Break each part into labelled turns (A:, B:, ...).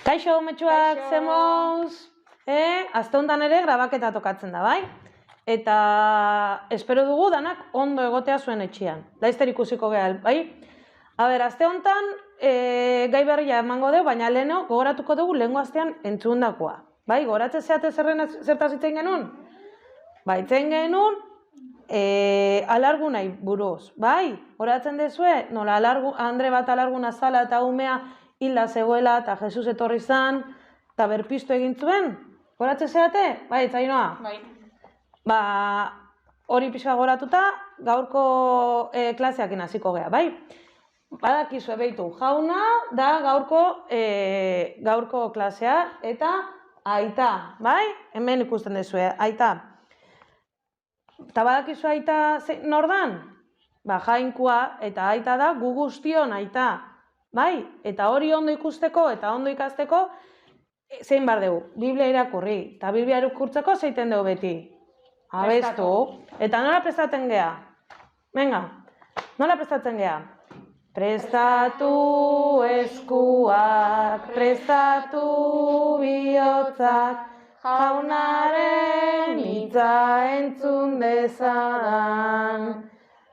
A: Kaixo, metxuak, zemoz? Azte honetan ere grabaketa tokatzen da, bai? Eta espero dugu danak ondo egotea zuen etxean. Laizter ikusiko geha, bai? Azte honetan gai berria emango dugu, baina leheno gogoratuko dugu lehengo astean entzundakoa. Bai, gogoratzen zeate zertaz itzen genuen? Ba, itzen genuen alargunai buruz, bai? Goratzen dezue, nola Andre bat alarguna zala eta umea hilda zegoela eta Jesus etorri zan, eta berpiztu egin zuen? Goratzen zeate? Bai, Zainoa?
B: Bai.
A: Ba, hori pixka goratuta, gaurko klaseakin hasiko gea, bai? Badakizue behitu, jauna da gaurko klasea eta aita, bai? Hemen ikusten dezue, aita. Eta badakizu aita nor dan? Ba, Jainkua eta aita da gu guztion aita, bai? Eta hori ondo ikusteko eta ondo ikasteko zein bar dugu? Biblia irakurri. Eta Biblia irakurtzeko zeiten dugu beti? Abestu. Eta nola prestatzen gea? Venga, nola prestatzen gea? Prestatu eskuak, prestatu bihotzak, jaunaren hitza entzun dezadan.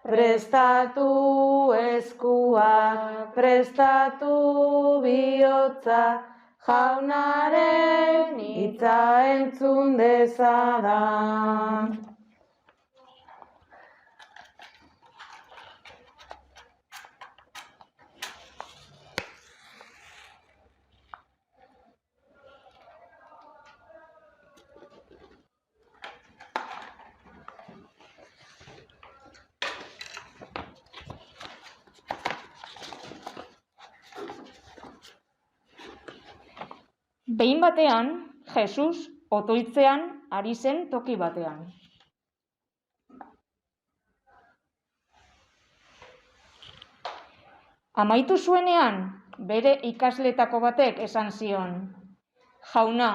A: Prestatu eskuak, prestatu bihotzak, jaunaren hitza entzun dezadan.
B: Behin batean, Jesus otoitzean ari zen toki batean. Amaitu zuenean, bere ikasletako batek esan zion, jauna,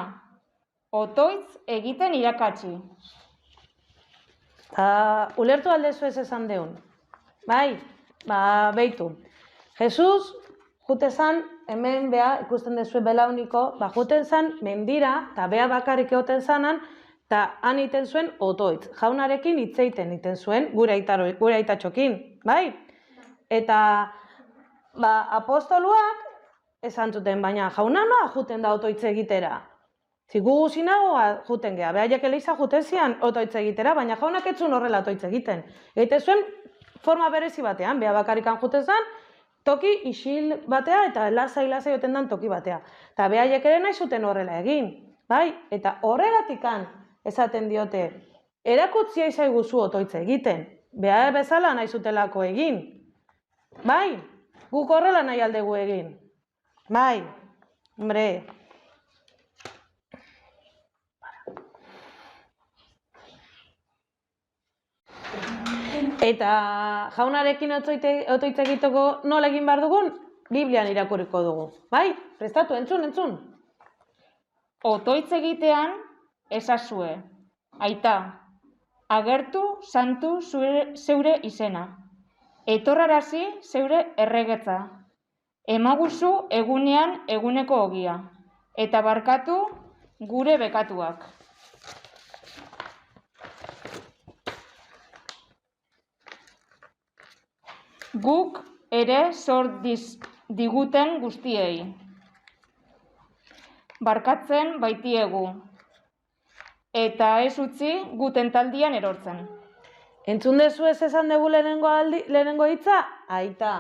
B: otoitz egiten irakatsi.
A: Ulertu aldezu ez esan deun. Bai, ba, behitu. Jesus, jute zan, hemen beha, ikusten dezue belauniko, ba, juten zan, mendira, eta beha bakarrik egoten zanan, eta han iten zuen otoitz. Jaunarekin hitzeiten iten zuen, gure aitatxokin, bai? Eta, ba, apostoluak, esan zuten, baina jauna noa juten da otoitz egitera? Zigu guzinagoa juten geha, behaiek eliza juten zian otoitz egitera, baina jaunak etzun horrela otoitz egiten. Egiten zuen, forma berezi batean, beha bakarikan juten zan, toki isil batea eta lasai joten dan toki batea. Eta behaiek ere nahi zuten horrela egin, bai? Eta horregatikan esaten diote, erakutzia izaiguzu otoitz egiten, beha bezala nahi zutelako egin, bai? Guk horrela nahi aldegu egin, bai? Hombre, eta jaunarekin otoitz egiteko nola egin behar dugun, Biblian irakurriko dugu. Bai? Prestatu, entzun.
B: Otoitz egitean ezazue, aita, agertu santu zeure izena, etorrarazi zeure erregetza, emaguzu egunean eguneko ogia, eta barkatu gure bekatuak. Guk ere zor diguten guztiei. Barkatzen baitiegu. Eta ez utzi guten taldian erortzen.
A: Entzun dezu ez esan dugu lehenengo hitza? Aita.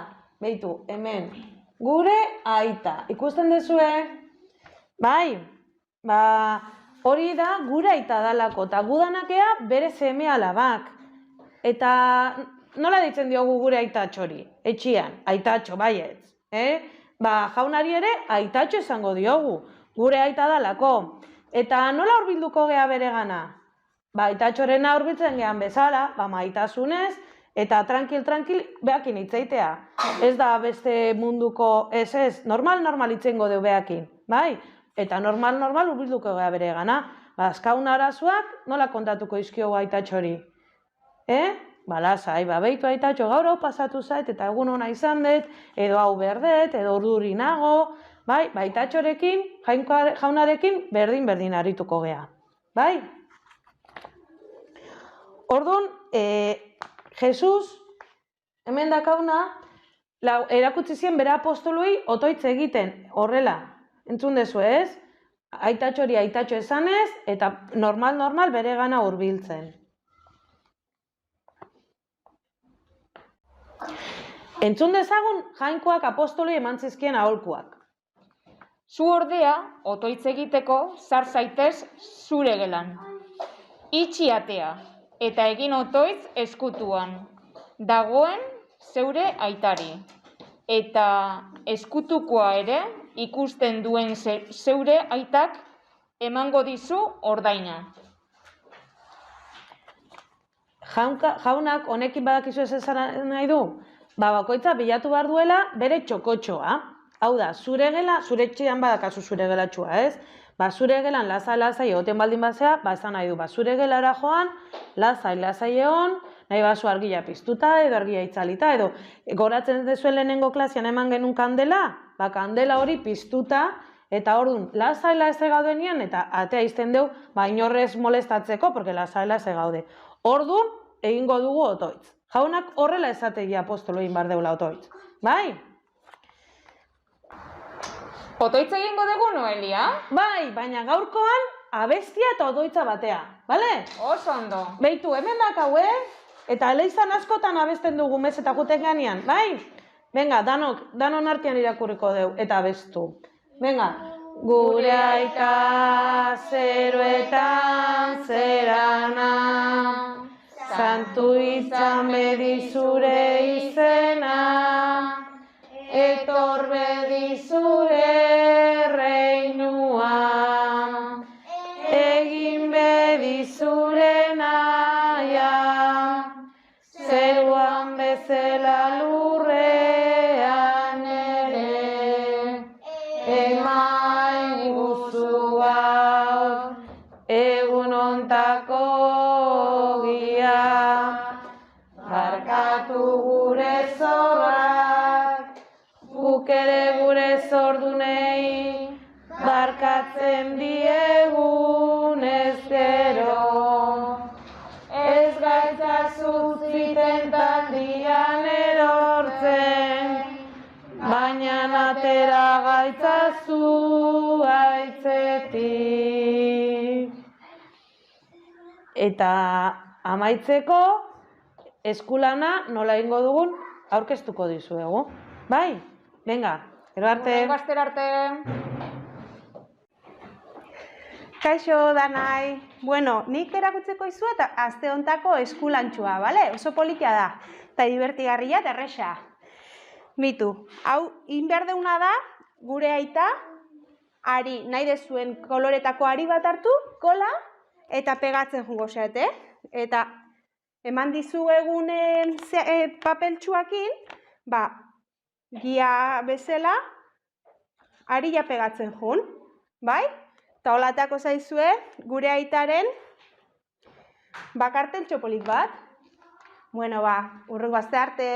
A: Beitu, hemen. Gure aita. Ikusten dezue? Bai. Ba, hori da gure aita dalako. Eta gudanakea bere seme alabak. Eta nola ditzen diogu gure aitatxori? Etxian, aitatxo, baietz. Ba, jaunari ere aitatxo esango diogu. Gure aita dalako. Eta nola hurbilduko gea bere gana? Ba, aitatxorena hurbiltzen gehan bezala, ba, maitasunez, eta tranquil, behakin hitzeitea. Ez da beste munduko ez, normal hitzengo deu behakin, bai? Eta normal hurbilduko gea bere gana. Ba, azkaun arazoak nola kontatuko izkiogu aitatxori? Ba, lasai, ba, behitu aitatxo gaur hau pasatu zait, eta egun hona izan dut, edo hau berdet, edo urduri nago, bai, aitatxorekin, jaunarekin berdin arituko gea, bai? Orduan, Jesus, hemen dakauna, erakutsi zien bere apostoloi otoitz egiten, horrela, entzun dezu ez? Aitatxori aitatxo esanez, eta normal bere gana hurbiltzen. Entzun dezagun, jainkoak apostoloi eman zizkien aholkuak.
B: Zu ordea, otoitz egiteko, sar zaitez zure gelan. Itxi atea, eta egin otoitz eskutuan. Dagoen zeure aitari. Eta eskutukoa ere ikusten duen zeure aitak emango dizu ordaina.
A: Jaunak honekin badakizu ez esan nahi du? Bakoitza bilatu behar duela bere txokotxoa. Hau da, zure gela, zure etxean badakazu zure gelatxua, ez? Zure gelan lasai egoten baldin bazea, esan nahi du, zure gelara joan, lasai egon, nahi bazu argia piztuta edo argia itzalita, edo goratzen dezuen lehenengo klasean eman genuen kandela, kandela hori piztuta, eta orduan, lasai gaudenean, eta atea izten dugu, inorrez molestatzeko, porque lasai gaude. Orduan, egingo dugu otoitz. Jaunak horrela esategi apostoloin bar deula otoitz. Bai?
B: Otoitz egingo dugu, Noelia?
A: Bai, baina gaurkoan abestia eta otoitza batea, bale?
B: Oso ondo.
A: Beitu, hemen dakau, Eta eleizan askotan abesten dugu mez eta juten ganean, bai? Venga, danon artean irakurriko dugu, eta abestu. Venga. Gure aita zeroetan zerana, santu izan bedi zure izena, etor bedi zure reinua, egin bedi zure naia, zeruan bezala lurrean ere, emain guzu hau, egun ontako gia, barkatu gure zorrak, guk ere gure zordunei, barkatzen diegun ez gero. Ez gaitzazu zitentaldian erortzen, baina atera gaitzazu aitzetik. Eta amaitzeko, eskulana nola egingo dugun aurkeztuko dizuegu. Bai? Venga, gero arte.
B: Gazter arte.
C: Kaixo danai. Bueno, nik erakutzeko izu eta aste hontako eskulantxua, bale? Oso polikia da. Eta divertigarria eta erresa. Bitu, hau, behar deuna da, gure aita, ari, nahi dezuen koloretako ari bat hartu, kola, eta pegatzen jungo zeate. Eta eman dizu egunen papeltxuakin, gia bezala, arila pegatzen jun, bai? Eta holatako zaizue, gure aitaren bakartel txopolit bat. Bueno, urrengo aste arte.